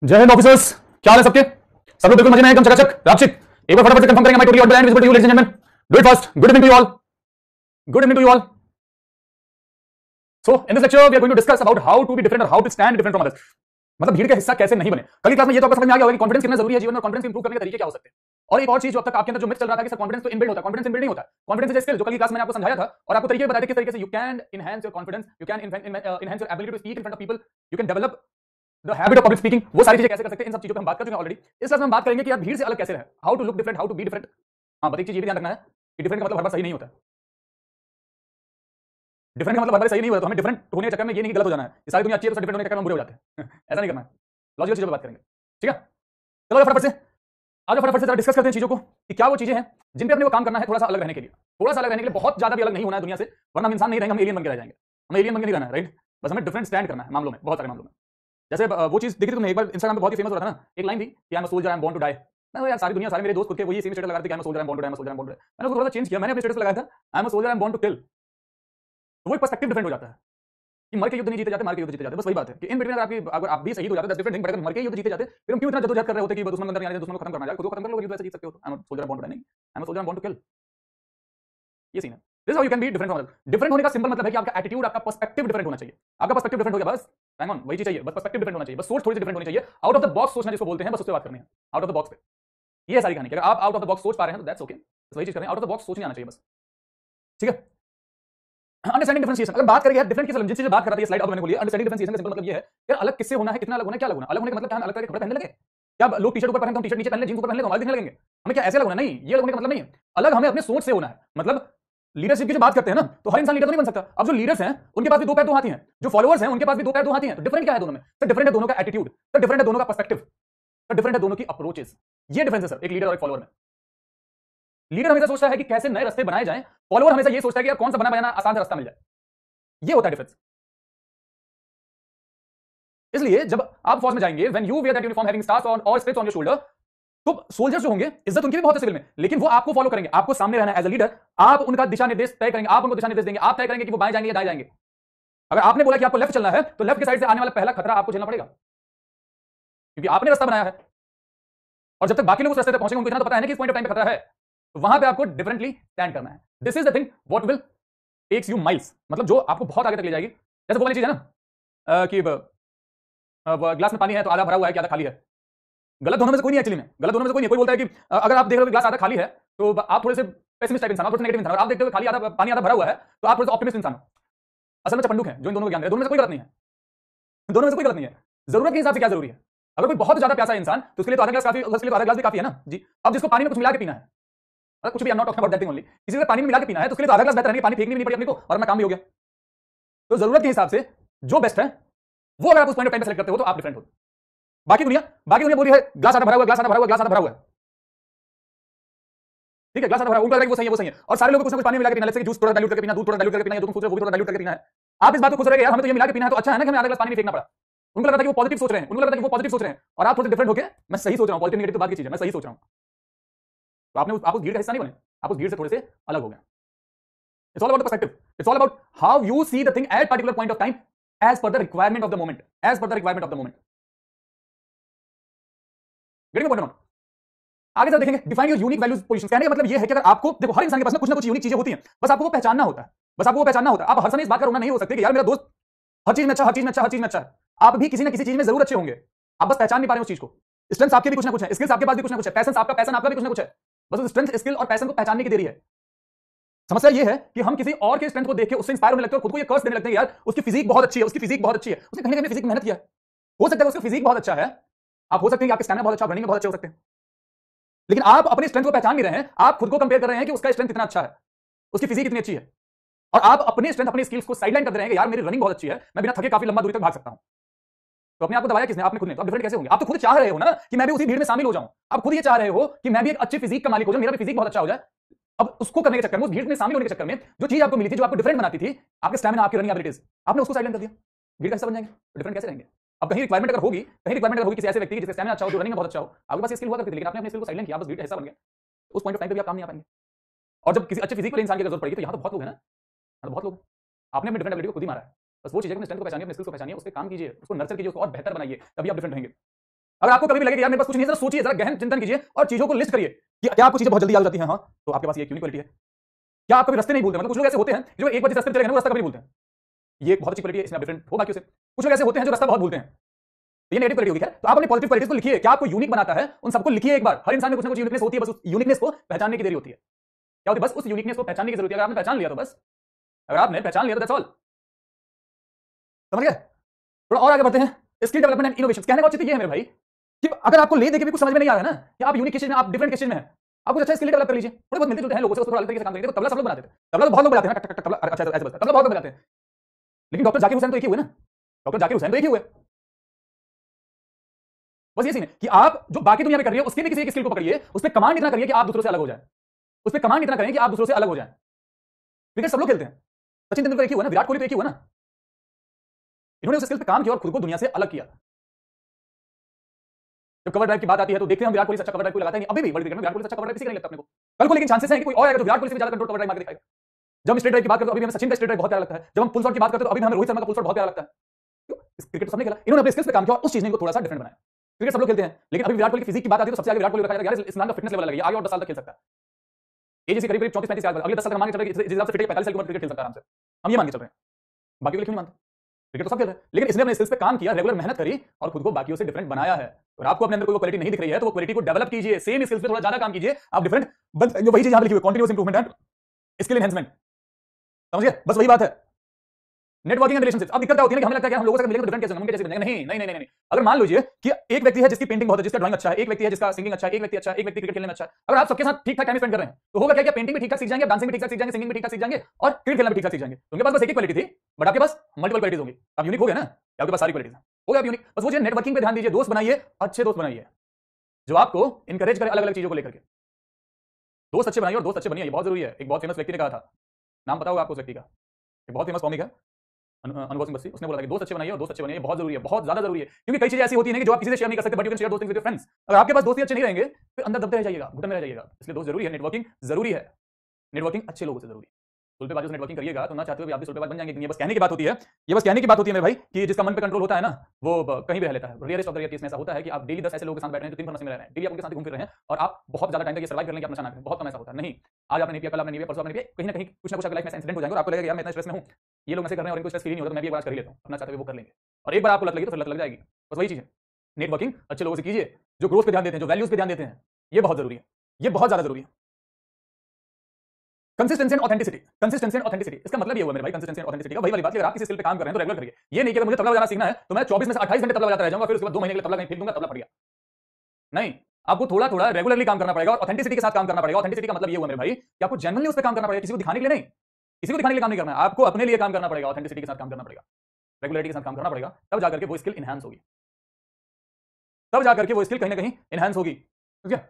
जय हिंद ऑफिसर्स, क्या हाल है सबके। सब लोग बिल्कुल मजे में एकदम चकाचक रापचिक। एक बार फटाफट से कंफर्म करेंगे my totally audible and visible to you ladies and gentleman. Do it fast. Good evening to you all. Good evening to you all. So in this lecture we are going to discuss about how to be different और how to stand different from others. मतलब भीड़ का हिस्सा कैसे नहीं बने। कल की क्लास में ये तो आपको समझ में आ गया होगा कि कॉन्फिडेंस कितना जरूरी है जीवन में और कॉन्फिडेंस इंप्रूव करने के तरीके क्या हो सकते हैं। और एक और चीज जो अब तक आपके अंदर जो मिथ चल रहा था कि सर कॉन्फिडेंस तो इनबिल्ड होता है, कॉन्फिडेंस इनबिल्ड नहीं होता। कॉन्फिडेंस इज स्किल, जो कल की क्लास मैंने आपको समझाया था और आपको तरीके बताया थे किस तरीके से you can enhance your confidence, you can enhance your ability to speak in front of people, you can develop the habit of public speaking. वो सारी चीजें कैसे कर सकते हैं, इन सब चीजों पे हम बात कर चुके हैं ऑलरेडी। इस क्लास में हम बात करेंगे कि यार भीड़ से अलग कैसे रहे, how to look different, how to be different. हाँ, बट एक चीज ये भी ध्यान रखना है कि डिफरेंट का मतलब हर बार सही नहीं होता है। डिफरेंट का मतलब हर बार सही नहीं होता, तो हमें डिफरेंट होने के चक्कर में ये नहीं कि गलत हो जाना है, ये सारी दुनिया अच्छी है तो डिफरेंट होने के चक्कर में बुरे हो जाते हैं। ऐसा नहीं करना है। लॉजिकल चीजों पर बात करेंगे, ठीक है। चलो फटाफट से आज फटाफट से जरा डिस्कस करते हैं चीजों को कि क्या वो चीजें हैं जिन पे अपने को काम करना है थोड़ा सा अलग रहने के लिए। थोड़ा सा अलग रहने के लिए, बहुत ज्यादा भी अलग नहीं होना है दुनिया से, वरना हम इंसान नहीं रहेंगे, हम एलियन बन के रह जाएंगे। हमें एलियन बन के नहीं रहना है, राइट। बस हमें डिफरेंट स्टैंड करना है मामलों में, बहुत सारे मामलों में। जैसे वो चीज देखी थी तुमने एक बार इंस्टाग्राम पे, बहुत ही फेमस हो रहा था ना, एक लाइन थी कि I am a soldier, I am born to die. मैं यार सारी दुनिया, सारे मेरे दोस्त खुद के वही सेम स्टेटस लगा रहे थे कि I am a soldier, I am born to die, I am a soldier, I am born to die. मैंने उसको थोड़ा सा चेंज किया, मैंने अपने स्टेटस लगाया था I am a soldier, I am born to kill. तो वो एक पर्सपेक्टिव डिफरेंट हो जाता है कि मर के युद्ध नहीं जीते जाते, मार के युद्ध जीते जाते। बस वही बात है कि इन बिटवीन अगर आप भी शहीद हो जाते, दैट्स डिफरेंट थिंग, बट अगर मर के युद्ध जीते जाते फिर हम क्यों इतना जद्दोजहद कर रहे होते कि दुश्मन अंदर नहीं आने, दुश्मन को खत्म करना है, खुद को खत्म कर लो, युद्ध ऐसे जीत सकते हो। तो I am a soldier, I am born to die नहीं, I am a soldier, I am born to kill. ये सीन है। This how you can be different from other. Different होने का सिंपल मतलब है कि आपका एटीट्यूड, आपका पर्सपेक्टिव डिफरेंट होना चाहिए। आपका पर्सपेक्टिव डिफरेंट हो गया, बस हैंग ऑन, वही चीज चाहिए, बस पर्सपेक्टिव डिफरेंट होना चाहिए, बस सोच थोड़ी सी डिफरेंट होनी चाहिए। आउट ऑफ द बॉक्स सोचना जिसको बोलते हैं, बस उससे बात करनी है, आउट ऑफ द बॉक्स पे। ये है सारी कहानी कि अगर आप आउट ऑफ द बॉक्स सोच पा रहे हैं तो दैट्स ओके, बस वही चीज करें, आउट ऑफ द बॉक्स सोचने आना चाहिए बस, ठीक है। अंडरस्टैंडिंग डिफरेंशिएशन, अगर बात करें यार डिफरेंट की, जिस चीज बात कर रहा था ये स्लाइड अब मैंने बोली, अंडरस्टैंडिंग डिफरेंशिएशन का सिंपल मतलब ये है यार अलग किससे होना है, कितना अलग होना है, क्या अलग होना है। अलग होने का मतलब क्या है, अलग करके कपड़े पहनने लगे। क्या लोग टी शर्ट ऊपर पहनते हैं, टी शर्ट नीचे पहन ले, जींस ऊपर पहन ले तो हमारे दिखने लगेंगे। हमें क्या ऐसे अलग होना, नहीं, ये अलग होने का मतलब नहीं है। अलग हमें अपने सोच से होना है। मतलब लीडरशिप की जो बात करते हैं ना, तो हर इंसान लीडर तो नहीं बन सकता। अब जो लीडर्स हैं उनके पास भी दो पैर दो हाथी हैं, जो फॉलोअर्स हैं उनके पास भी दो पैर दो हाथी हैं। तो डिफरेंट क्या है दोनों में, सर डिफरेंट है दोनों का एटीट्यूड, सर डिफरेंट है दोनों का पर्सपेक्टिव, सर डिफरेंट है दोनों की अप्रोचेस। ये डिफरेंस है सर एक लीडर और एक फॉलोअर में। लीडर हमेशा सोचता है कि कैसे नए रास्ते बनाए जाएं, फॉलोअर हमेशा ये सोचता है कि यार कौन सा बना बनाना आसान सा रास्ता मिल जाए। ये होता है डिफरेंस। इसलिए जब आप फौज में जाएंगे, when you wear that uniform having stars on और स्ट्रिप्स ऑन योर शोल्डर, तो सोल्जर्स जो होंगे इज्जत उनकी भी बहुत है सिविल में, लेकिन वो आपको फॉलो करेंगे, आपको सामने रहना एज अ लीडर। आप उनका दिशा निर्देश तय करेंगे, आप उनको दिशा निर्देश देंगे, आप तय करेंगे कि वो बाएं जाएंगे या दाएं जाएंगे। अगर आपने बोला कि आपको लेफ्ट चलना है तो लेफ्ट की साइड से आने वाला पहला खतरा आपको झेलना पड़ेगा, क्योंकि आपने रास्ता बनाया है। और जब तक बाकी लोग उस रास्ते तक पहुंचेंगे उनको इतना तो पता है ना कि इस पॉइंट ऑफ टाइम पे खतरा है, तो वहां पे आपको डिफरेंटली स्टैंड करना है। This is the thing what will takes you miles, मतलब जो आपको बहुत आगे तक ले जाएगी। जैसे वो वाली चीज है ना कि ग्लास में पानी है तो आधा भरा हुआ है कि आधा खाली है। गलत दोनों में से कोई नहीं, एक्चुअली में गलत दोनों में से कोई नहीं। कोई बोलता है कि अगर आप देख रहे हो ग्लास आधा खाली है तो आप थोड़े से पेसिमिस्ट टाइप इंसान, आप थोड़े नेगेटिव इंसान। और आप देखते हो खाली आधा पानी आधा भरा हुआ है तो आप थोड़े से ऑप्टिमिस्ट इंसान हो। असल में चपंडुक है जो इन दोनों को ज्ञान है। दोनों में से कोई गलत नहीं है, दोनों में से कोई गलत नहीं है। जरूरत के हिसाब से क्या जरूरी है। अगर कोई बहुत ज्यादा प्यासा है इंसान तो उसके लिए तो आधा ग्लास काफी, उसके लिए तो आधा ग्लास भी काफी है ना जी। अब जिसको पानी में कुछ मिला के पीना है, मतलब कुछ भी, I am not talking about that thing only, किसी से पानी में मिला के पीना है तो उसके लिए तो आधा ग्लास बेहतर है, पानी फेंकनी भी नहीं पड़ी अपने को और अपना काम भी हो गया। तो जरूरत के हिसाब से जो बेस्ट है वो अगर आप उस पॉइंट ऑफ टाइम पे सेलेक्ट करते हो तो आप डिफरेंट हो। बाकी दुनिया बोल रही है ग्लास आधा भरा हुआ, ग्लास आधा भरा हुआ, ग्लास आधा भरा हुआ है, ठीक है, ग्लास आधा भरा, उनको लग रहा है वो सही है, वो सही है। और सारे लोग कुछ ना कुछ पानी में मिला के पीना, जैसे कि जूस थोड़ा डाइल्यूट करके पीना, दूध थोड़ा डाइल्यूट करके पीना, ये तुम सोच रहे हो वो भी थोड़ा डाइल्यूट करके पीना है। आप इस बात को खुश रहे यार हमें तो ये मिला के पीना है तो अच्छा है ना कि हमें आधा ग्लास पानी नहीं फेंकना पड़ा। उनको लगता है कि वो पॉजिटिव सोच रहे हैं, उनको लगता है कि वो पॉजिटिव सोच रहे हैं, और आप थोड़े डिफरेंट होके मैं सही सोच रहा हूं, पॉजिटिव नेगेटिव बात की चीज है, मैं सही सोच रहा हूं। तो आप उस भीड़ का हिस्सा नहीं बने, आप उस भीड़ से थोड़े से अलग हो गए। It's all about perspective, it's all about how you see the thing at particular point of time as per the requirement of the moment, as per the requirement of the moment. Getting the point. आगे जब देखेंगे define your unique values position. कहने का मतलब ये है कि अगर आपको देखो हर इंसान के पास ना कुछ यूनिक चीजें होती हैं, बस आपको वो पहचानना होता है, बस आपको वो पहचानना होता है। आप हर समय इस बात का रोना नहीं हो सकते कि यार मेरा दोस्त हर चीज में अच्छा, हर चीज में अच्छा, हर चीज में अच्छा है। आप भी किसी ना किसी चीज में जरूर अच्छे होंगे, आप बस पहचान नहीं पा रहे उस चीज को। स्ट्रेंथ आपके भी कुछ ना कुछ है, स्किल्स आपके पास भी कुछ ना कुछ है, पैशन आपका भी कुछ ना कुछ है, बस उस स्ट्रेंथ स्किल और पैशन को पहचानने की देरी है। समस्या ये है कि हम किसी और के स्ट्रेंथ को देख के उससे इंस्पायर होने लगते हैं और खुद को ये कर्स देने लगते हैं यार उसकी फिजिक बहुत अच्छी है, उसकी फिजिक बहुत अच्छी है, उसने कहीं ना कहीं फिजिक मेहनत किया है। हो सकता है उसका फिजिक बहुत अच्छा है, आप हो सकते हैं कि आपके स्टैमिना बहुत अच्छा, रनिंग में बहुत अच्छे हो सकते हैं, लेकिन आप अपने स्ट्रेंथ को पहचान नहीं रहे हैं। आप खुद को कंपेयर कर रहे हैं कि उसका स्ट्रेंथ कितना अच्छा है, उसकी फिजिक कितनी अच्छी है, और आप अपने स्ट्रेंथ अपने स्किल्स को साइडलाइन कर दे रहे हैं कि यार मेरी रनिंग बहुत अच्छी है, मैं बिना थके काफी लंबा दूरी तक भाग सकता हूं। तो अपने आप को दबाया किसने, आपने खुद ने। तो आप डिफरेंट कैसे होंगे। आप तो खुद चाह रहे हो ना कि मैं भी उसी भीड़ में शामिल हो जाऊं, आप खुद ये चाह रहे हो कि मैं भी एक अच्छी फिजिक का मालिक हो जाऊं, मेरा भी फिजिक बहुत अच्छा हो जाए। अब उसको करने के चक्कर में, उस भीड़ में शामिल होने के चक्कर में जो चीज आपको मिली थी, जो आपको डिफरेंट बनाती थी, आपके स्टैमिना, आपकी रनिंग एबिलिटीज, आपने उसको साइडलाइन कर दिया। भीड़ का हिस्सा बन जाएंगे तो डिफरेंट कैसे रहेंगे। अब कहीं रिक्वायरमेंट अगर होगी, किसी ऐसे व्यक्ति की जिसका स्टैमिना अच्छा हो, जो रनिंग में बहुत अच्छा हो, आपके पास स्किल हुआ करती थी, लेकिन आपने अपने स्किल को साइडलाइन किया, बस भीड़ का हिस्सा बन गया, उस पॉइंट ऑफ टाइम पे भी आप काम नहीं आ पाएंगे। और जब किसी अच्छे फिजिक वाले इंसान की जरूरत पड़ेगी तो यहाँ तो बहुत लोग हैं ना, यहाँ तो बहुत लोग, आपने अपने डिफरेंट एबिलिटी को खुद ही मारा है। बस वो चीज़ है कि अपने स्ट्रेंथ को पहचानिए, अपने स्किल्स को पहचानिए, उसके काम कीजिए, उसको नर्चर कीजिए, उसको और बेहतर बनाइए, तभी आप डिफरेंट रहेंगे। अगर आपको कभी भी लगे कि यार मेरे पास कुछ नहीं है, जरा सोचिए, जरा गहन चिंतन कीजिए और चीजों को लिस्ट करिए कि क्या आपको चीजें बहुत जल्दी याद हो जाती हैं। हाँ, तो आपके पास ये यूनिक क्वालिटी है। क्या आप कभी रास्ते नहीं भूलते? मतलब कुछ लोग ऐसे होते हैं जो एक बार जिस रास्ते पे चले गए ना, वो रास्ता कभी नहीं भूलते हैं। ये एक बहुत अच्छी क्वालिटी है, इसमें आप डिफरेंट हो बाकियों से। कुछ लोग ऐसे होते हैं जो रास्ता बहुत भूलते हैं, तो ये नेगेटिव क्वालिटी होगी। तो आप अपनी पॉजिटिव क्वालिटीज को लिखिए, क्या आपको यूनिक बनाता है उन सबको लिखिए एक बार। हर इंसान में कुछ ना कुछ यूनिकनेस होती है, बस उस यूनिकनेस को पहचानने की देरी होती है। क्या होती है? बस उस यूनिकनेस को पहचानने की जरूरत है। अगर आपने पहचान लिया तो बस, अगर आपने पहचान लिया तो दैट्स ऑल। समझ गए? थोड़ा और आगे बढ़ते हैं। Skill development and innovation. कहने का औचित्य ये है मेरे भाई कि अगर आपको ले देके भी कुछ समझ में नहीं आ रहा है ना, कि आप यूनिक किस चीज में, आप डिफरेंट किस चीज में है, आप कुछ अच्छा स्किल डेवलप कर लीजिए। थोड़े बहुत मिलते जुलते हैं लोगों से, उसको थोड़ा अलग तरीके से काम करिए। तो तबला सब लोग बनाते थे, तबला तो बहुत लोग बजाते हैं ना, टक टक टक तबला, अच्छा ऐसे बजता है, तबला बहुत लोग बजाते हैं। लेकिन डॉक्टर जाकिर हुसैन तो एक ही हुए ना, डॉक्टर जाकिर हुसैन तो एक ही हुए। बस ये सीन है कि आप जो बाकी दुनिया में कर रही है उसके भी किसी एक स्किल को पकड़िए, उस पर कमांड इतना करिए कि आप दूसरों से अलग हो जाए। उस पर कमांड इतना करें कि आप दूसरों से अलग हो जाए। क्रिकेट सब लोग खेलते हैं, सचिन तेंदुलकर एक ही हुआ ना, विराट कोहली तो एक ही हुआ ना। इन्होंने उस स्किल पे काम किया और खुद को दुनिया से अलग किया। जब कवर ड्राइव की बात आती है तो देखते हैं हम विराट कोहली अच्छा कवर ड्राइव कोई लगाता है नहीं। अभी भी वर्ल्ड क्रिकेट में विराट कोहली अच्छा कवर ड्राइव किसी का नहीं लगता अपने को। कल को लेकिन चांसेस हैं कि कोई और आएगा जो विराट कोहली से भी ज्यादा कंट्रोल कवर ड्राइव मार के दिखाएगा। जब हम स्ट्रेट ड्राइव की बात करते हैं तो अभी हमें सचिन का स्ट्रेट ड्राइव बहुत प्यारा लगता है। जब हम पुल शॉट की बात करते हैं तो अभी हमें रोहित शर्मा का पुल शॉट बहुत प्यारा लगता है। क्यों? क्रिकेट तो सबने खेला, इन्होंने अपने स्किल्स पे काम किया और उस चीज ने इनको थोड़ा सा डिफरेंट बनाया। क्रिकेट सब लोग खेलते हैं, लेकिन अभी विराट कोहली की फिजिक की बात आती है तो सबसे आगे विराट कोहली रखा जाएगा। यार इस इंसान का फिटनेस लेवल अलग है, आगे और 10 साल तक खेल सकता है। एज इसी करीब 34-35 साल, अगले 10 साल तक मान के चल रहे हैं इस हिसाब से फिट है, 45 साल की उम्र क्रिकेट खेल सकता है आराम से। हम ये मान के चल रहे हैं, बाकी को क्यों नहीं मानते? क्रिकेट तो सब खेल रहे हैं, लेकिन इसने अपने स्किल्स पे काम किया, रेगुलर मेहनत करी और खुद को बाकियों से डिफरेंट बनाया है। और आपको अपने अंदर कोई क्वालिटी नहीं दिख रही है तो वो क्वालिटी को डेवलप कीजिए, सेम स्किल्स पे थोड़ा ज्यादा काम कीजिए, आप डिफरेंट बन जाएंगे। वही चीज यहां पे लिखी हुई है, continuous improvement and skill enhancement. समझिए? बस वही बात है। Networking and relationship. अब दिक्कत क्या होती है कि हमें लगता है कि हम लोगों से मिलेंगे तो डिफरेंट कैसे होंगे, कैसे बनेंगे? नहीं नहीं नहीं नहीं। अगर मान लीजिए कि एक व्यक्ति है जिसकी पेंटिंग बहुत है, जिसका ड्राइंग अच्छा है, एक व्यक्ति है जिसका सिंगिंग अच्छा है, एक व्यक्ति अच्छा है, एक व्यक्ति क्रिकेट खेलने में अच्छा है। अगर आप सबके साथ ठीक ठाक टाइम स्पेंड कर रहे हैं तो होगा क्या? पेंटिंग भी ठीक ठाक सीख जाएंगे, डांसिंग भी ठीक ठाक सीख जाएंगे, सिंगिंग भी ठीक ठाक सीख जाएंगे और क्रिकेट खेलना भी ठीक ठाक सीख जाएंगे। तो उनके पास बस एक ही क्वालिटी थी, बट आपके पास मल्टीपल क्वालिटीज होंगी। आप यूनिक हो गए ना, आपके पास सारी क्वालिटीज हो गए आप यूनिक। बस वो नेटवर्किंग पे ध्यान दीजिए, दोस्त बनाइए, अच्छे दोस्त बनाइए जो आपको इंकरेज करे अलग अलग चीजों को लेकर के। दोस्त अच्छे बनाइए और दोस्त अच्छे बनिए, ये बहुत जरूरी है। एक बहुत फेमस व्यक्ति ने कहा था, नाम पता होगा आपको उस व्यक्ति का, एक बहुत फेमस कॉमिक है अनुभव सिंह बस्सी, उसने बोला था कि दोस्त अच्छे बनाइए और दोस्त अच्छे बनिए, बहुत जरूरी है, बहुत ज्यादा जरूरी है। क्योंकि कई चीजें ऐसी होती हैं कि जो आप किसी से शेयर नहीं कर सकते, बट यू कैन शेयर दोस्त थिंग्स विद फ्रेंड्स। अगर आपके पास दोस्ती अच्छे नहीं रहेंगे फिर अंदर दबते रह जाइएगा, घुटन में रह जाइएगा। इसलिए दोस्त जरूरी है, नेटवर्किंग जरूरी है, नेटवर्किंग अच्छे लोगों से जरूरी है। सुलपेबाजों से नेटवर्किंग करिएगा तो ना चाहते हुए आप भी सुलपेबाज बन जाएंगे। ये बस कहने की बात होती है, ये बस कहने की बात होती है मेरे भाई कि जिसका मन पे कंट्रोल होता है ना वो कहीं भी रह लेता है। Realist of the real case में ऐसा होता है कि आप डेली 10 ऐसे लोगों के साथ बैठ रहे हैं जो दिन भर नशे में रह रहे हैं, डेली आप उनके साथ घूम फिर रहे हैं और आप बहुत ज्यादा टाइम तक ये सर्वाइव कर लेंगे, आप नशा ना करें। बहुत कम ऐसा होता है। नहीं, आज आपने नहीं पिया, कल आपने नहीं पिया, परसों आपने नहीं पिया, कहीं ना कहीं कुछ ना कुछ आपकी लाइफ में इंसिडेंट हो जाएगा और आपको लगेगा यार मैं इतना स्ट्रेस में हूं, ये लोग ऐसे कर रहे हैं और इनको स्ट्रेस फील नहीं होता, तो मैं भी एक बार कर ही लेता हूं। अपना चाहते हुए वो कर लेंगे और एक बार आपको लत लगी तो फिर लत लग जाएगी। बस वही चीज है, नेटवर्किंग अच्छे लोगों से कीजिए जो ग्रोथ पे ध्यान देते हैं, जो वैल्यूज पे ध्यान देते हैं। ये बहुत जरूरी है, ये बहुत ज्यादा जरूरी है। Consistency and authenticity, consistency and authenticity, इसका मतलब ये हुआ मेरे भाई, कंसिस्टेंसी एंड ऑथेंटिसिटी का वही वाली बात कि अगर आप किसी स्किल पे काम कर रहे हैं तो रेगुलर करिए। ये नहीं कि अगर मुझे तबला बजाना सीखना है तो मैं 24 में से 28 घंटे तबला बजाता रह जाऊंगा, फिर उसके बाद 2 महीने के लिए तबला कहीं फेंक दूंगा, तबला फट गया। नहीं, आपको थोड़ा थोड़ा रेगुलरली काम करना पड़ेगा और ऑथेंटिसिटी के साथ काम करना पड़ेगा। ऑथेंटिसिटी का मतलब ये हुआ मेरे भाई कि आपको जेन्युइनली उस पर काम करना पड़ेगा, किसी को दिखाने के लिए नहीं, किसी को दिखाने के लिए काम नहीं करना है, आपको अपने लिए काम करना पड़ेगा, ऑथेंटिसिटी के साथ काम करना पड़ेगा, रेगुलरिटी के साथ काम करना पड़ेगा। तब जाकर के वो स्किल इनहांस होगी, तब जाकर के वो स्किल कहीं ना कहीं इनहांस होगी। ठीक है?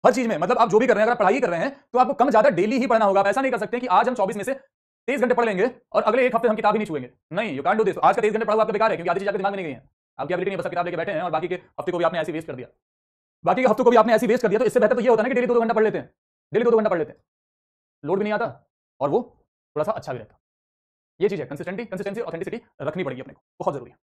हर चीज में, मतलब आप जो भी कर रहे हैं, अगर पढ़ाई कर रहे हैं तो आपको कम ज्यादा डेली ही पढ़ना होगा। आप ऐसा नहीं कर सकते कि आज हम 24 में से 23 घंटे पढ़ लेंगे और अगले एक हफ्ते हम किताब ही नहीं छुएंगे। नहीं, यू कांट डू दिस। आज का 23 घंटे पढ़ा आपका बेकार है, क्योंकि आधी चीज आपके दिमाग में नहीं गई है, आपकी एबिलिटी नहीं, बस किताब लेके बैठे हैं और बाकी के हफ्ते को भी आपने ऐसे वेस्ट कर दिया, बाकी के हफ्तों को भी आपने ऐसे वेस्ट कर दिया। तो इससे बेहतर तो ये होता है ना कि डेली 2-2 घंटा पढ़ लेते हैं, डेली 2-2 घंटा पढ़ लेते हैं, लोड भी नहीं आता और वो थोड़ा सा अच्छा भी रहता। ये चीज है, कंसिस्टेंसी ऑथेंटिसिटी रखनी पड़ेगी अपने को, बहुत जरूरी है।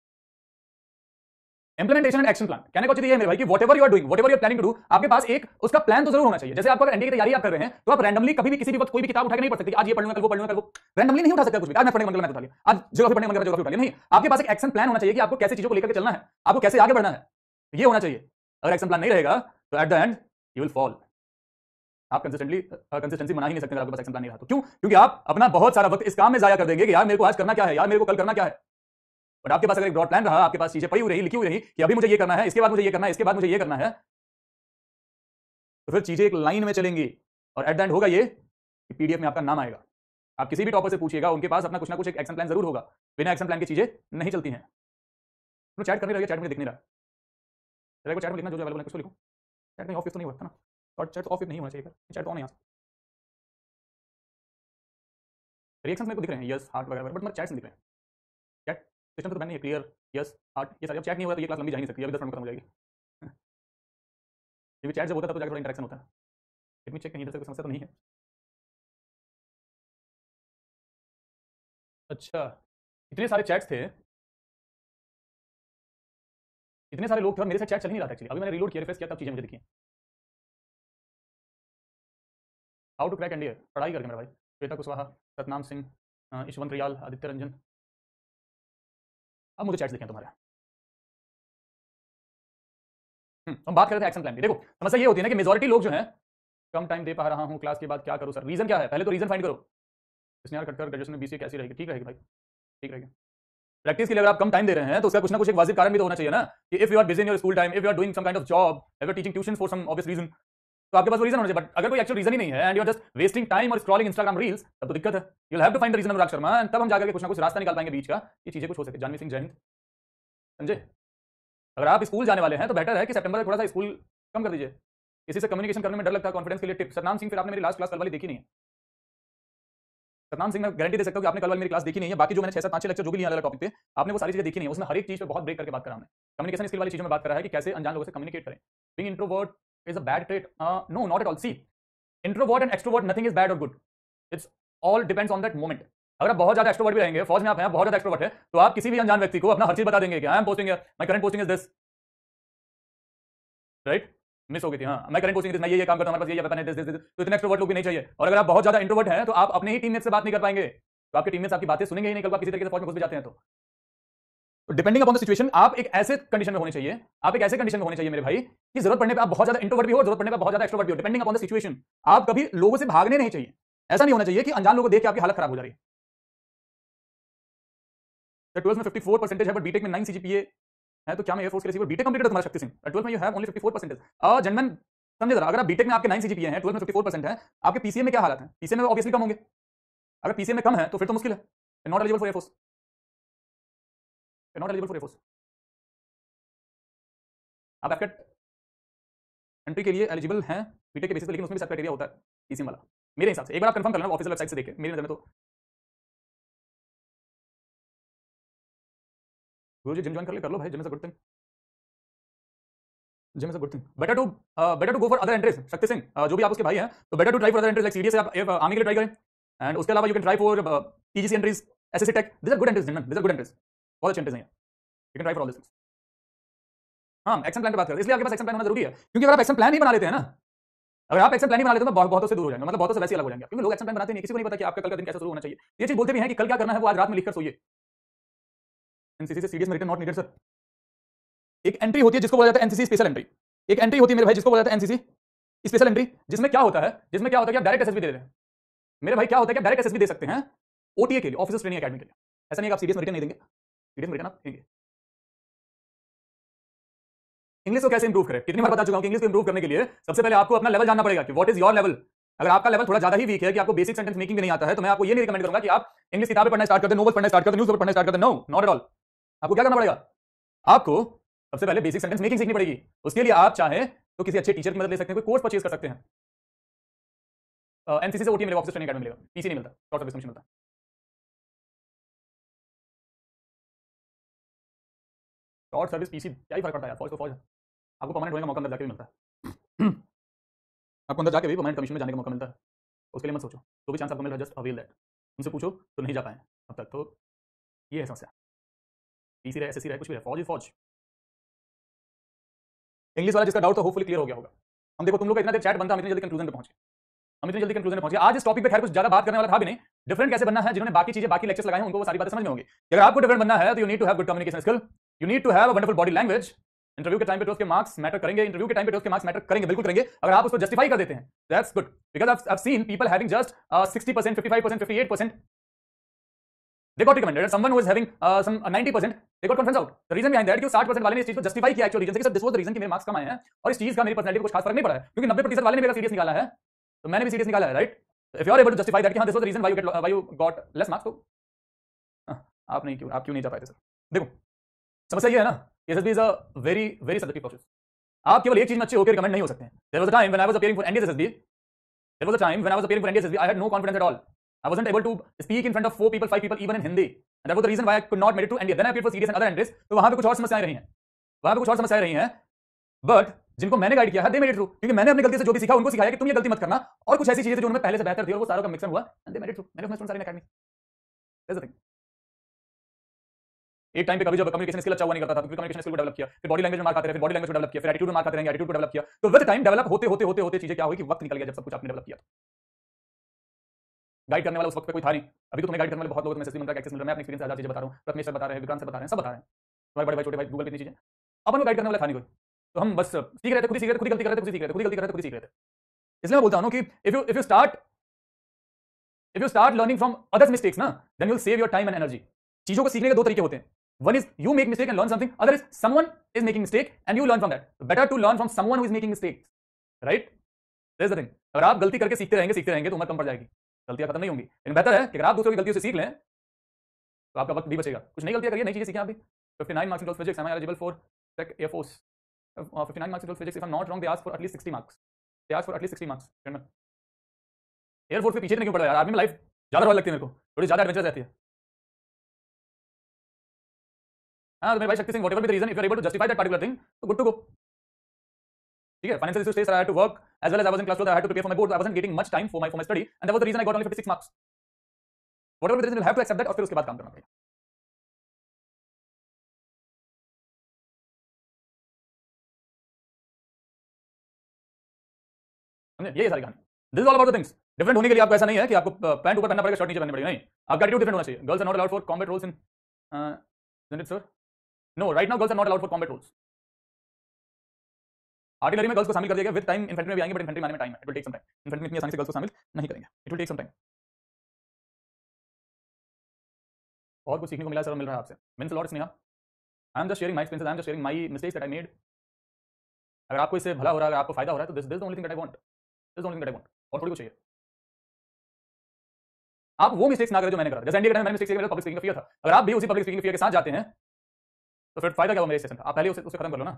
इंप्लीमेंटेशन एंड एक्शन प्लान, कहने को चाहिए है मेरे भाई कि whatever you are doing, whatever you are planning to do, आपके पास एक उसका प्लान तो जरूर होना चाहिए। जैसे आपको अगर एनडीए की तैयारी आप कर रहे हैं तो आप रैंडमली कभी भी किसी भी वक्त कोई भी किताब उठा के नहीं पढ़ सकते कि आज ये पढ़ लूंगा, कल वो पढ़ लूंगा, कल वो रैंडमली नहीं उठा सकते कुछ भी। आज मैं पढ़ने मन कर उठा लिया, आज ज्योग्राफी पढ़ने मन कर ज्योग्राफी उठा लिया। नहीं, आपके पास एक एक्शन प्लान होना चाहिए कि आपको कैसे चीजों को लेकर के चलना है, आपको कैसे आगे बढ़ना है, ये होना चाहिए। अगर एक्शन प्लान नहीं रहेगा तो at the end you will fall. आप कंसिस्टेंसी बना ही नहीं सकते अगर आपके पास एक्शन प्लान नहीं रहा तो। क्यों? क्योंकि आप अपना बहुत सारा वक्त इस काम में जाया कर देंगे कि यार मेरे को आज करना क्या है, यार मेरे को कल करना क्या है। बट आपके पास अगर एक ब्रॉड प्लान रहा, आपके पास चीजें पड़ी हुई रही, लिखी हुई रही कि अभी मुझे ये करना है, इसके बाद मुझे ये करना है, इसके बाद मुझे ये करना है, तो फिर चीजें एक लाइन में चलेंगी और एट द एंड होगा ये कि पीडीएफ में आपका नाम आएगा। आप किसी भी टॉपर से पूछिएगा, उनके पास अपना कुछ ना कुछ एक एक्शन प्लान जरूर होगा। बिना एक्शन प्लान की चीजें नहीं चलती हैं। तो चैट करने लगे, चैट मुझे दिख नहीं रहा, चैट में लिखना जो अवेलेबल है कुछ लिखो। चैट में ऑफ तो नहीं होता ना, और चैट ऑफ नहीं होना चाहिए, चैट तो ऑन है यहाँ से। रिएक्शंस मेरे को दिख रहे हैं, यस हार्ट वगैरह, बट मेरे चैट्स नहीं दिख रहे हैं। चैट सिस्टम तो बैन नहीं है, क्लियर यस हार्ट ये सारे। अब चैट नहीं हुआ तो ये क्लास लंबी जा ही नहीं सकती, अभी 10 मिनट खत्म हो जाएगी। ये भी चैट जब होता है तो जाकर थोड़ा इंटरेक्शन होता है। लेट मी चेक, कहीं इधर से कोई समस्या तो नहीं है। अच्छा, इतने सारे चैट्स थे, इतने सारे लोग थे और मेरे साथ चैट चल नहीं रहा था एक्चुअली। अभी मैंने रीलोड किया, रिफ्रेश किया, तब चीजें मुझे दिखी। हाउ टू क्रैक एनडीए, पढ़ाई करके मेरा भाई। श्वेता कुशवाहा, सतनाम सिंह, यशवंत रियाल, आदित्य रंजन। अब मुझे चैट्स दिखे तुम्हारे। हम बात कर रहे थे एक्शन प्लान की। देखो समस्या ये होती है ना कि मेजॉरिटी लोग जो है, कम टाइम दे पा रहा हूँ क्लास के बाद, क्या करूँ सर? रीजन क्या है? पहले तो रीजन फाइंड करो। स्नेहा खट्टर, ग्रेजुएशन में बीसीए कैसी रहेगी? ठीक रहेगी भाई, ठीक रहेगी। प्रैक्टिस के लिए अगर आप कम टाइम दे रहे हैं तो उसका कुछ ना कुछ एक वाजिब कारण भी तो होना चाहिए ना, कि if you are busy in your school time, if you are doing some kind of job, if you are teaching tuition for some obvious reason, तो आपके पास वो रीजन होना चाहिए। बट अगर कोई एक्चुअल रीजन ही नहीं है and you are just wasting time और स्क्रॉलिंग इंस्टाग्राम रील्स, तब तो दिक्कत है। You will have to find the reason Anurag Sharma, and तब हम जाकर के कुछ ना कुछ रास्ता निकाल पाएंगे बीच का, ये चीजें कुछ हो सके। जानवी सिंह, जय हिंद। समझे? अगर आप स्कूल जाने वाले हैं तो बेटर है कि सितंबर में थोड़ा सा स्कूल कम कर दीजिए। किसी से कम्युनिकेशन करने में डर लगता है, कॉन्फिडेंस के लिए टिप। सतनाम सिंह, फिर आपने मेरी लास्ट क्लास कल वाली देखी नहीं है। सतनाम सिंह, मैं गारंटी दे सकता हूं कि आपने कल वाली मेरी क्लास देखी नहीं है। बाकी जो मैंने 6-7 लेक्चर जो भी लिया अलग टॉपिक पे, आपने वो सारी चीजें देखी नहीं है। उसमें हर एक चीज पे बहुत ब्रेक करके बात करा हमने। कम्युनिकेशन स्किल वाली चीजों में बात करा है कि कैसे अनजान लोगों से कम्युनिकेट करें। Being introvert is a bad trait? No, not at all. See, introvert and extrovert, nothing is bad और good, it's all depends on that moment. अगर आप बहुत ज्यादा एक्सट्रोवर्ट भी रहेंगे, फौज में आप हैं, बहुत ज्यादा एक्सट्रोवर्ट है, तो आप किसी भी अनजान व्यक्ति को अपना हर चीज बता देंगे कि I am posting, my current posting is this, right? Miss हो गई थी, हाँ, मैं करंट पोस्टिंग दिस, मैं ये काम करता हूं, हमारे पास ये वेपन है, दिस दिस दिस। तो इतने एक्सट्रोवर्ट लोग भी नहीं चाहिए। और अगर आप बहुत ज्यादा इंट्रोवर्ट हैं तो आप अपने ही टीममेट से बात नहीं कर पाएंगे, तो आपके टीममेट्स आपकी बातें सुनेंगे ही नहीं। कल आप किसी तरीके से फौज में घुस भी जाते हैं तो डिपेंडिंग अपॉन द सिचुएशन आप एक ऐसे कंडीशन में होने चाहिए, आप एक ऐसे कंडीशन में होने चाहिए मेरे भाई, कि जरूरत पड़ने पे आप बहुत ज्यादा इंट्रोवर्ट भी हो, जरूरत पड़ने पे बहुत ज्यादा एक्सट्रोवर्ट भी हो, डिपेंडिंग अपॉन द सिचुएशन। आप कभी लोगों से भागने नहीं चाहिए। ऐसा नहीं होना चाहिए कि अनजान लोगों को देख के आपकी हालत खराब हो जा रही है। 12 में 54% है, बट बीटेक में 9 सीजीपीए है, तो क्या मैं एयरफोर्स के रिसीवर? बीटेक कंप्लीटेड तुम्हारा शक्ति सिंह, 12 में यू हैव ओनली 54%। जेंटलमैन समझे जरा, अगर आप बीटेक में आपके 9 सीजीपीए हैं, 12 में 54% है, आपके पीसीए में क्या हालत है? पीसीए में ऑब्वियसली कम होंगे। अगर पीसीए में कम है तो फिर तो मुश्किल है, not eligible for air force, not eligible for air force. आप एफकेट एंट्री के लिए एलिजिबल हैं बीटेक के बेसिस पे, लेकिन उसमें भी सब क्राइटेरिया होता है पीसीएम वाला, मेरे हिसाब से। एक बार आप कंफर्म कर लेना ऑफिशियल वेबसाइट से देख के, मेरी नजर में तो। गुरु जी जिम ज्वाइन कर लो भाई, gym is a good thing, gym is a good thing. Better to go for other entries. Shakti Singh, जो भी आप उसके भाई हैं, तो better to try for other entries, like CDS से आप आर्मी के लिए ट्राई करें, एंड उसके अलावा you can try for TGC entries, SSC tech, this are good entries, this are good entries, बहुत अच्छे एंट्रीज हैं, you can try for all this things. हाँ, एक्शन प्लान की बात करते हैं, इसलिए आपके पास एक्शन प्लान होना जरूरी है, क्योंकि अगर आप एक्शन प्लान नहीं बना लेते हैं ना, अगर आप एक्शन प्लान नहीं बना लेते तो बहुतों से दूर हो जाएंगे, मतलब बहुतों से वैसे अलग हो जाएंगे, क्योंकि लोग एक्शन प्लान बनाते नहीं, किसी को नहीं पता कि आपका कल का दिन कैसे शुरू होना चाहिए। ये चीज बोलते भी हैं कि कल क्या करना है वो आज रात में लिखकर सोइए। एनसीसी से सीडीएस में रिटर्न नॉट नीडेड सर। एक एंट्री होती है जिसको बोला जाता है एनसीसी स्पेशल एंट्री, एक एंट्री होती है मेरे भाई जिसको बोला जाता है एनसीसी स्पेशल एंट्री, जिसमें क्या होता है, कि आप डायरेक्ट एसएसबी दे रहे हैं मेरे भाई। क्या होता है कि आप डायरेक्ट एसएसबी दे सकते हैं ओटीए के लिए, ऑफिसर्स ट्रेनिंग एकेडमी के लिए। ऐसा नहीं कि आप सीडीएस में रिटर्न नहीं देंगे, सीडीएस में रिटर्न आप देंगे। इंग्लिश को कैसे इंप्रूव करें? कितनी बार बता चुका हूं कि इंग्लिश को इंप्रूव करने के लिए सबसे पहले आपको अपना लेवल जानना पड़ेगा कि व्हाट इज योर लेवल। अगर आपका लेवल थोड़ा ज्यादा ही वीक है, कि आपको बेसिक सेंटेंस मेकिंग भी नहीं आता है, तो मैं आपको ये नहीं रिकमेंड करूंगा कि आप इंग्लिश किताबें पढ़ना स्टार्ट कर दें, नोवेल पढ़ना स्टार्ट कर दें, न्यूज़पेपर पढ़ना स्टार्ट कर दें। No, not at all. आपको क्या करना पड़ेगा? आपको सबसे पहले बेसिक सेंटेंस मेकिंग सीखनी पड़ेगी। उसके लिए आप चाहें तो किसी अच्छे टीचर की मदद ले सकते हैं, कोई कोर्स परचेज कर सकते हैं। एनसीसी से ओटीए मेरे ऑफिस ट्रेनिंग एकेडमी मिलेगा, पीसी नहीं मिलता, शॉर्ट सर्विस कमीशन मिलता है। शॉर्ट सर्विस पीसी क्या ही फर्क पड़ता है यार, फौज तो फौज है। आपको परमानेंट होने का मौका अंदर जाके भी मिलता है। आपको अंदर जाके भी परमानेंट कमीशन में जाने का मौका मिलता है, उसके लिए मत सोचो, जो भी चांस आपको मिल रहा है जस्ट अवेल दैट। उनसे पूछो तो नहीं जा पाए अब तक, तो ये है समस्या। पीसी रहे, एसएससी रहे, कुछ भी रहे, फौज ही फौज। इंग्लिश वाला जिसका डाउट तो होपफुली क्लियर हो गया होगा। हम देखो तुम लोग का इतना देर चैट बनता, हम इतनी जल्दी कंक्लूजन पे पहुंच गए, हम इतनी जल्दी कंक्लूजन पे पहुंच गए। आज इस टॉपिक पे खैर कुछ ज्यादा बात करने वाला था भी नहीं। डिफरेंट कैसे बनना है, जिन्होंने बाकी चीजें बाकी लेक्चर्स लगाए हैं उनको वो सारी बातें समझ में होंगी। अगर आपको डिफरेंट बनना है तो you need to have good communication skill, you need to have a wonderful body language. Interview के टाइम पे तो उसके मार्क्स मैटर करेंगे, इंटरव्यू के टाइम पे तो उसके मार्क्स मैटर करेंगे, बिल्कुल करेंगे। अगर आप उसको जस्टिफाई कर देते हैं, that's good, because I have seen people having just 60%, 55%, 58%, they got recommended, and someone who is having some 90%, they got conference out. The reason behind that कि 60% वाले ने इस चीज को जस्टिफाई किया एक्चुअल रीजन से कि sir this was the reason कि मेरे मार्क्स कम आए हैं, और इस चीज का मेरी पर्सनैलिटी को कुछ खास फर्क नहीं पड़ा है, क्योंकि 90% वाले ने मेरा सीरियस निकाला है, तो मैंने भी सीरियस निकाला है, right? If you are able to justify that कि हां this was the reason why you got less marks, तो आप क्यों नहीं जा पाए थे सर? देखो समस्या ये है ना, SSB is a very very subjective process. आप केवल एक चीज में अच्छे होकर रिकमेंड नहीं हो सकते हैं। There was a time when I was appearing for NDA SSB, there was a time when I was appearing for NDA SSB, I had no confidence at all. I wasn't able to speak in front of 4 people, 5 people, even in Hindi. And that was the reason why I could not make it to NDA. Then I appeared for CDS and other entries. तो वहां पे कुछ और समस्याएं रही हैं, वहां पे कुछ और समस्याएं रही हैं, बट जिनको मैंने गाइड किया है, they made it through, क्योंकि मैंने अपनी गलती से जो भी सीखा उनको सिखाया कि तुम ये गलती मत करना, और कुछ ऐसी चीजें जो उनमें पहले से बेहतर थी और वो सारों का मिक्सन हुआ, and they made it through. मैंने अपने स्टूडेंट्स सारे अकेडमी, that's the thing. एक टाइम पे कभी जब कम्युनिकेशन स्किल अच्छा हुआ नहीं करता था तो फिर कम्युनिकेशन स्किल को डेवलप किया, फिर बॉडी लैंग्वेज में मार खाते रहे, फिर बॉडी लैंग्वेज को डेवलप किया, फिर एटीट्यूड में मार खाते रहेंगे, एटीट्यूड को डेवलप किया। तो विद टाइम डेवलप होते होते होते होते चीजें क्या हुई कि वक्त निकल गया जब सब कुछ आपने डेवलप किया। गाइड करने वाला उस वक्त पे कोई था नहीं। अभी तो तुम्हें गाइड करने वाले बहुत लोग, तुम्हें मिल रहा है, एक्सेस मिल रहा है। मैं अपने एक्सपीरियंस हजार चीजें बता रहा हूँ, रत्नेश सर बता रहे हैं, विक्रांत सर बता रहे हैं, सब बता रहे हैं, तुम्हारे बड़े भाई छोटे भाई गूगल पे इतनी चीजें। अपन को गाइड करने वाला था नहीं कोई, तो हम बस सीख रहे थे, खुद ही सीख रहे थे, खुद ही गलती कर रहे थे, खुद ही सीख रहे थे, खुद ही गलती कर रहे थे, खुद ही सीख रहे थे। इसलिए मैं बोलता हूं कि if you start learning from others mistakes ना, then you will save your time and energy. चीजों को सीखने के दो तरीके होते हैं, one is you make mistake and learn something, other is someone is making mistake and you learn from that. Better to learn from someone who is making mistakes, right? That's the thing. अगर आप गलती करके सीखते रहेंगे तो उम्र कम पड़ जाएगी, गलतियां खत्म नहीं होंगी। लेकिन बेहतर है कि अगर आप दूसरों की गलतियों से सीख लें तो आपका वक्त भी बचेगा। कुछ नई गलतियां करिए, नई चीजें सीखें आप भी। 59 marks in 12th physics, am I eligible for Tech Air Force? 59 marks in 12th physics, if I'm not wrong, they asked for at least 60 marks. They asked for at least 60 marks. Air force के पीछे नहीं क्यों पड़ा यार? Army में life ज्यादा royal लगती है मेरे को, थोड़ी ज्यादा एडवेंचरस रहती है। हाँ तो मेरे भाई Shakti Singh, whatever be the reason, if you are able to justify that particular thing, तो गुड टू गो। ठीक है, financial issues, I had to work as well as I was in class 12, I had to prepare for my board, I wasn't getting much time for my study and that was the reason I got only 56 marks. Whatever be the reason, will have to accept that और फिर उसके बाद काम करना पड़ेगा। समझे? ये सारी कहानी। This is all about the things. Different होने के लिए आपको ऐसा नहीं है कि आपको पैंट ऊपर पहनना पड़ेगा, शर्ट नीचे पहननी पड़ेगी, नहीं। आपका एटीट्यूड डिफरेंट होना चाहिए। Girls are not allowed for combat roles in, isn't it sir? No, right now girls are not allowed for combat roles. Artillery में गर्ल्स को शामिल कर दिया गया, विद टाइम इन्फेंट्री में भी आएंगे, बट इन्फेंट्री में आने में टाइम है, it will take some time. Infantry में इतनी आसानी से गर्ल्स को शामिल नहीं करेंगे, it will take some time. बहुत कुछ सीखने को मिला सर, मिल रहा है आपसे। Means lot Sneha, I am just sharing my experiences, I am just sharing my mistakes that I made. अगर आपको इससे भला हो रहा है, अगर आपको फायदा हो रहा है, तो this is the only thing that I want, this is the only thing that I want. और थोड़ी कुछ चाहिए। आप वो मिस्टेक्स ना करें जो मैंने करा। जैसे एनडीए के टाइम मैंने मिस्टेक्स किया, मेरे पब्लिक स्पीकिंग का फियर था। अगर आप भी उसी पब्लिक स्पीकिंग फियर के साथ जाते हैं तो फिर फायदा क्या हुआ मेरे सेशन का? आप पहले उसे खत्म कर लो ना।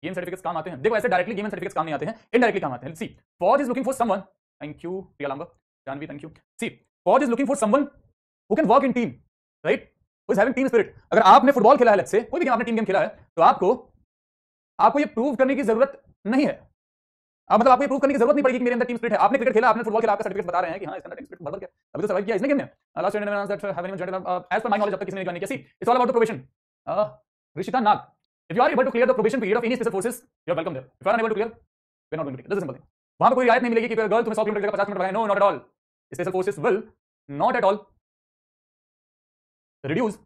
गेम सर्टिफिकेट्स काम आते हैं, देखो ऐसे डायरेक्टली गेम सर्टिफिकेट्स काम नहीं आते हैं, इनडायरेक्टली काम आते हैं। सी, फौज is looking for someone, thank you Priya Lamba, Janvi thank you. See, फौज is looking for someone who can work in team, right? Who is having team spirit. अगर आपने फुटबॉल खेला है, लेट्स से कोई भी गेम आपने टीम गेम खेला है, तो आपको ये प्रूव करने की जरूरत नहीं है। मतलब आपको ये प्रूव करने की जरूरत नहीं पड़ेगी कि मेरे अंदर टीम स्पिरिट है। आपने क्रिकेट खेला, आपने फुटबॉल खेला, आपका सर्टिफिकेट बता रहे हैं कि हाँ इसके अंदर टीम स्पिरिट भर गया, अभी तो सर्वाइव किया इसने गेम में। लास्ट ईयर मैंने that have anyone joined as per my knowledge, अब तक किसी ने ज्वाइन नहीं किया। See, it's all about the probation. Rishita Nag, if you are able to clear the probation period of any special forces, you are welcome there. If you are unable to clear, we are not going to clear. This is simple thing. वहां पे कोई रियायत नहीं मिलेगी कि girl तुम्हें 100 kilometre की जगह 50 किलोमीटर लगाए। No, not at all. Special forces will not at all reduce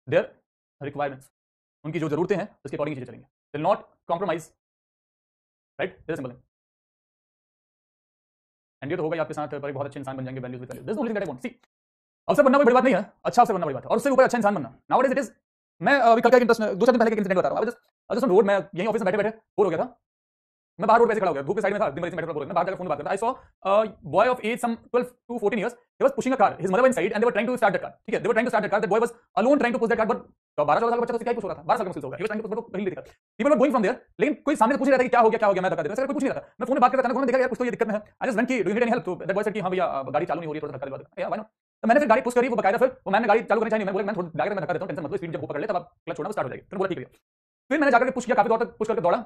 their requirements. उनकी जो जरूरतें हैं उसके अकॉर्डिंग चीजें चलेंगे, will not compromise, right? This is simple thing. And ये तो होगा आपके साथ, पर बहुत अच्छे इंसान बन जाएंगे, values with values. This is only thing that I want. See, अफसर बनना कोई बड़ी बात नहीं है, अच्छा अफसर बनना बड़ी बात है, और उससे ऊपर अच्छा इंसान बनना। नाउ इट इज, मैं अभी कल का इंटरेस्ट, 2-4 दिन पहले का इंसिडेंट बता रहा हूं। जस्ट ऑन रोड, मैं यहीं ऑफिस में बैठे बोर हो गया था। मैं बाहर रोड पे ऐसे खड़ा हो गया, धूप के साइड में था, दिन भर इसमें बैठे बोर हो गया। मैं बाहर जाकर फोन बात करता, I saw boy of age some 12 to 14 years, he was pushing a car, his mother was inside and they were trying to start the car। ठीक है, they were trying to start the car, that boy was alone trying to push that car, but 12-14 साल का बच्चा तो क्या ही push हो रहा था, 12 साल का मुश्किल हो गया, he was trying to push, कहीं नहीं दिखा। people were going from there, लेकिन कोई सामने से पूछ नहीं रहा था कि क्या हो गया, मैं धक्का दे रहा था, कोई पूछ नहीं रहा था। मैं फोन में बात करता था, मैंने देखा यार कुछ तो ये दिक्कत में है। आई जस्ट वेंट कि do you need any help, तो दैट बॉय सेड कि हां भैया गाड़ी चालू नहीं हो रही है, थोड़ा धक्का दे दो। या व्हाई नॉट। तो मैंने फिर गाड़ी पुश करी, वो बकायदा फिर वो मैंने गाड़ी चालू करनी चाहिए, मैं बोला मैं थोड़ा जाकर मैं धक्का देता हूं, टेंशन मत लो, स्पीड जब वो पकड़ ले तब आप क्लच छोड़ना, वो स्टार्ट हो जाएगी। फिर बोला ठीक है। फिर मैंने जाकर पुश किया, काफी दूर तक पुश करके दौड़ा,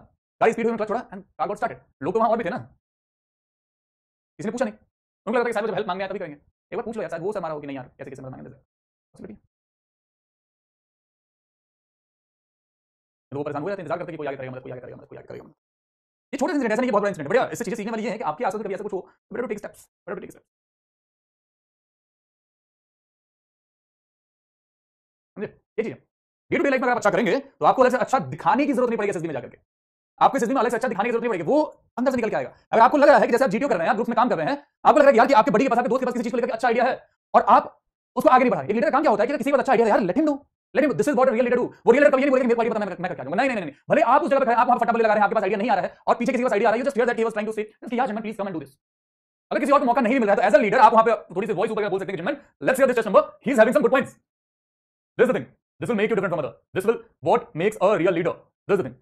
गाड़ी स्पीड में क्लच छोड़ा एंड कार गॉट स्टार्टेड। लोग तो वहां और भी थे ना, किसी ने पूछा नहीं, उनको लगा था कि शायद जब हेल्प मांगने आया तभी करेंगे। एक बार पूछ लो यार, शायद वो सर मारा हो कि नहीं यार, कैसे कैसे मदद मांगेंगे, तो वो परेशान हो जाते हैं, इंतजार करते हैं कि कोई आगे करेगा मदद, कोई आगे करेगा मदद, कोई आगे करेगा मदद। ये छोटे से इंसिडेंट, ऐसा नहीं कि बहुत बड़ा इंसिडेंट, बढ़िया। इससे चीजें सीखने वाली ये है कि आपके आसपास कभी ऐसा कुछ हो, better to take steps, better to take steps. समझे? ये चीज डे टू डे लाइफ में अगर आप अच्छा करेंगे तो आपको अलग से अच्छा दिखाने की जरूरत नहीं पड़ेगी एसएसबी में जाकर के। आपको एसएसबी में अलग से अच्छा दिखाने की जरूरत नहीं पड़ेगी, वो अंदर से निकल के आएगा। अगर आपको लग रहा है कि जैसे आप जीटीओ कर रहे हैं, आप ग्रुप में काम कर रहे हैं, आपको लग रहा है यार कि आपके बड़ी के पास, आपके दोस्त के पास किसी चीज को लेकर अच्छा आइडिया है और आप उसको आगे नहीं बढ़ा। एक लीडर का काम क्या होता है कि किसी को अच्छा आइडिया है यार, let him do, let him, this is what a real leader do. वो रियल लीडर कभी नहीं बोलेगा मेरे को आइडिया पता, मैं क्या करूंगा। नहीं, भले आप उस जगह पे आप वहां फटाफट लगा रहे हैं, आपके पास आइडिया नहीं आ रहा है और पीछे किसी के पास आइडिया आ रहा है, you just hear that he was trying to say कि यार Jaman please come and do this. अगर किसी और को मौका नहीं मिल रहा है तो एज अ लीडर आप वहां पे थोड़ी सी वॉइस ऊपर बोल सकते हैं कि जमन let's hear this test number, he is having some good points, this is the thing, this will make you different from other, this will what makes a real leader, this is the thing.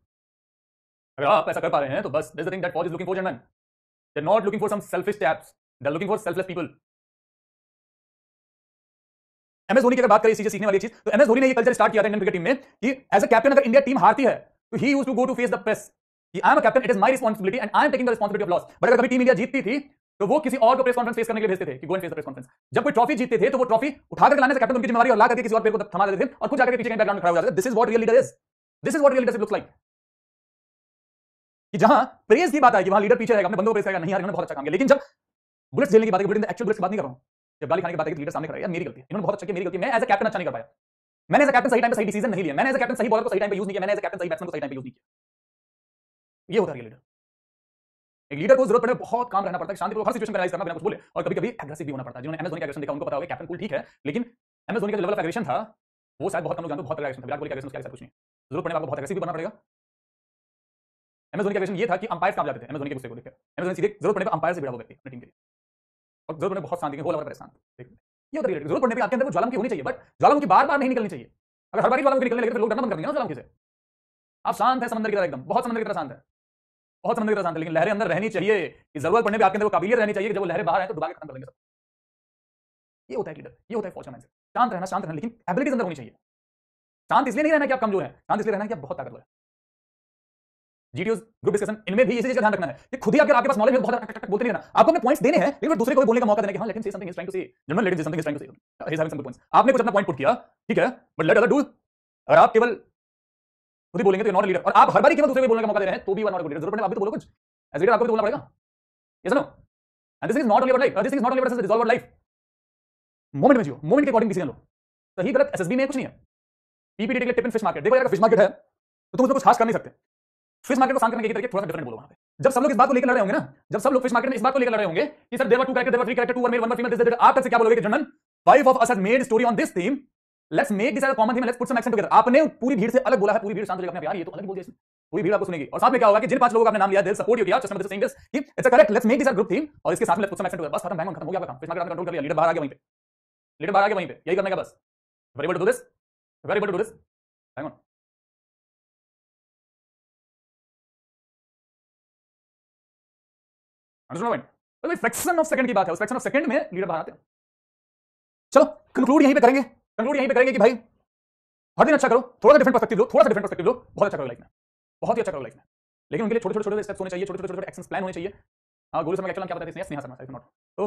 अगर आप ऐसा कर पा रहे हैं तो बस this is the thing that फौज is looking for gentleman. They are not looking for some selfish taps, they are looking for selfless people. MS Dhoni की अगर बात करें इस चीज सीखने वाली चीज, तो एमएस धोनी ने ये कल्चर स्टार्ट किया था इंडियन क्रिकेट टीम में कि एज अ कैप्टन अगर इंडिया टीम हारती है तो he used to go to face the press कि I am a captain, it is my responsibility and I am taking the responsibility of loss. But अगर कभी team India जीतती थी तो वो किसी और को प्रेस कॉन्फ्रेंस फेस करने के लिए भेजते थे कि go and face the press conference. जब कोई ट्रॉफी जीतते थे तो वो ट्रॉफी उठा कर लाने से कैप्टन उनकी जिम्मेदारी और ला करके किसी और प्लेयर को थमा देते थे और खुद जाकर पीछे कहीं बैकग्राउंड में खड़ा हो जाते थे। This is what real leader is, this is what real leadership looks like. कि जहां प्रेज की बात है कि वहां लीडर पीछे रहेगा, अपने बंदों को प्रेस करेगा, नहीं यार इन्होंने बहुत अच्छा काम किया। लेकिन जब बुलेट्स झेलने की बात है, बुलेट एक्चुअल बुलेट्स की बात नहीं कर रहा हूं, जब गाली खाने की बात है कि लीडर सामने खड़ा है, यार मेरी गलती है, इन्होंने बहुत अच्छा किया, मेरी गलती है, मैं एज अ कैप्टन अच्छा नहीं कर पाया, मैंने एज अ कैप्टन सही टाइम पे सही डिसीजन नहीं लिया, मैंने एज अ कैप्टन सही बॉलर को सही टाइम पे यूज नहीं किया, मैंने एज अ कैप्टन सही बैट्समैन को सही टाइम पे यूज नहीं किया। ये होता है लीडर। एक लीडर को जरूरत पड़े बहुत काम रहना पड़ता है, शांतिपूर्वक हर सिचुएशन में एनालाइज करना बिना कुछ बोले, और कभी-कभी एग्रेसिव भी होना पड़ता है। जिन्होंने एमएस धोनी का एग्रेशन देखा उनको पता होगा कैप्टन कूल ठीक है, लेकिन एमएस धोनी का जो लेवल ऑफ एग्रेशन था वो शायद बहुत कम लोग जानते हैं। बहुत एग्रेशन था, विराट कोहली का एग्रेशन क्या कुछ नहीं। जरूरत पड़ने पर आपको बहुत एग्रेसिव भी बनना पड़ेगा। एमएस धोनी का एग्रेशन ये था कि अंपायर काम जाते थे, एमएस धोनी के गुस्से को लेकर एमएस धोनी सीधे जरूरत पड़ने पर अंपायर से भिड़ा वो व्यक्ति अपनी टीम के लिए, और जरूरत पड़ने बहुत शांति के होल ओवर परेशान। ये होता है जरूरत पड़ने पर आपके अंदर वो ज्वालामुखी होनी चाहिए, बट ज्वालामुखी बार-बार नहीं निकलनी चाहिए। अगर हर बार ज्वालामुखी निकलने लगे तो लोग डरना बंद कर देंगे ना ज्वालामुखी से। आप शांत है समंदर की तरह, एकदम बहुत समंदर की तरह शांत है, बहुत समंदर की तरह शांत है, लेकिन लहरें अंदर रहनी चाहिए कि जरूरत पड़ने पे आपके अंदर वो काबिलियत रहनी चाहिए कि जब वो लहरें बाहर आए तो डुबा के खत्म कर देंगे सब। ये होता है लीडर, ये होता है फॉर्चून माइंडसेट। शांत रहना, लेकिन एबिलिटीज अंदर होनी चाहिए। शांत इसलिए नहीं रहना कि आप कमजोर हैं, शांत इसलिए रहना कि आप बहुत ताकतवर हैं। जीटीओ ग्रुप डिस्कशन इनमें भी इसी चीज का ध्यान रखना है कि खुद ही अगर आपके पास नॉलेज है बहुत टक बोलते नहीं रहना, आपको अपने पॉइंट्स देने हैं, लेकिन दूसरे को भी बोलने का मौका देना कि हां let him say something, he is trying to say, general let him say something, he is trying to say, he is having some good points. आपने कुछ अपना पॉइंट पुट किया, ठीक है, बट लेट अदर डू। अगर आप केवल खुद ही बोलेंगे तो नॉट लीडर, और आप हर बार केवल दूसरे को बोलने का मौका दे रहे हैं तो भी नॉट गुड लीडर। जरूरत पड़े आप भी तो बोलो कुछ, एज लीडर आपको भी तो बोलना पड़ेगा। Yes no, and this is not only about life, this is not only about resolve life. Moment में जियो, मोमेंट के अकॉर्डिंग डिसीजन लो। सही गलत एसएसबी में कुछ नहीं है। पीपीटी के टिप इन फिश मार्केट, देखो यार फिश मार्केट है तो तुम उसमें कुछ खास कर नहीं सकते। फिश मार्केट को शांत करने की तरीके थोड़ा सा डिफरेंट बोलो वहां पे। जब सब लोग इस बात को लेकर लड़ रहे होंगे ना, जब सब लोग फिश मार्केट में इस बात को लेकर लड़ रहे होंगे कि sir there were two character, there were three character, two were male one were female, this आप तक से क्या बोलोगे कि general five of us has made story on this theme, let's make this as a common theme, let's put some action together. आपने पूरी भीड़ से अलग बोला है, पूरी भीड़ शांत हो जाएगी अपने आप, यार ये तो अलग बोल दिया इसने, पूरी भीड़ आपको सुनेगी। और साथ में क्या होगा कि जिन पांच लोगों का आपने नाम लिया दे सपोर्ट यू किया, जस्ट सेइंग दिस कि it's a correct, let's make this as group theme, और इसके साथ में let's put some action together. बस खत्म, बैंग खत्म हो गया आपका काम। फिश मार्केट आपने कंट्रोल कर लिया, लीडर बाहर आ गया वहीं पे, लीडर बाहर आ गया वहीं पे, यही करने का बस। Very good to do this, very good to do this, hang on. Understand point? Fraction of second की बात है, उस फ्रैक्शन ऑफ सेकंड में लीडर बाहर आते हैं। चलो कंक्लूड यहीं पे करेंगे, कंक्लूड यहीं पे करेंगे कि भाई हर दिन अच्छा करो, थोड़ा सा डिफरेंट पर्सपेक्टिव लो, थोड़ा सा डिफरेंट पर्सपेक्टिव लो, बहुत अच्छा करो लाइफ में, बहुत ही अच्छा करो लाइफ में। लेकिन उनके लिए छोटे छोटे स्टेप्स होने चाहिए, छोटे छोटे एक्शन प्लान होने चाहिए। हाँ गोलू समय एक्चुअली क्या बताते हैं स्नेहा शर्मा साइड नॉट, तो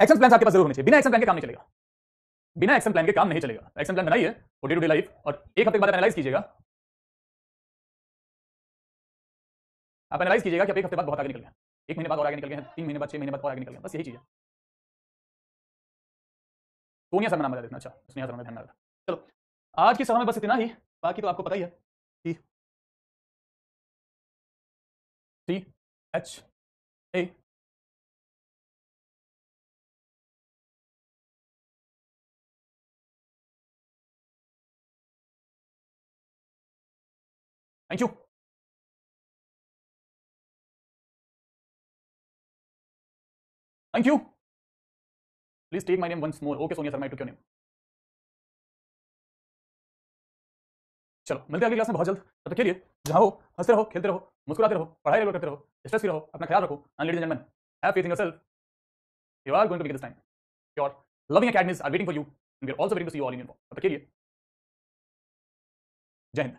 एक्शन प्लान आपके पास जरूर होने चाहिए। बिना एक्शन प्लान के काम नहीं चलेगा, बिना एक्शन प्लान के काम नहीं चलेगा। एक्शन प्लान बनाइए for day to day life, और एक हफ्ते के बाद एनालाइज कीजिएगा, आप एनालाइज कीजिएगा कि आप एक हफ्ते बाद बहुत आगे निकल गए, एक महीने बाद और आगे निकल गए, 3 महीने बाद, 6 महीने बाद और आगे निकल गए, बस यही चीज है। सोनिया शर्मा नाम बता देना, अच्छा स्नेहा शर्मा ध्यान में रखना। चलो आज की सभा में बस इतना ही, बाकी तो आपको पता ही है कि THA thank you. Thank you, please take my name once more. Okay Sonia Sharma, I took your name. चलो मिलते हैं अगली क्लास में बहुत जल्द, तब तक के लिए जहां हो हंसते रहो, खेलते रहो, मुस्कुराते रहो, पढ़ाई रेगुलर करते रहो, स्ट्रेस फ्री रहो, अपना ख्याल रखो, and ladies and gentleman have faith in yourself, you are going to make this time, your loving academies are waiting for you, and we are also waiting to see you all in uniform. तब तक के लिए जय हिंद।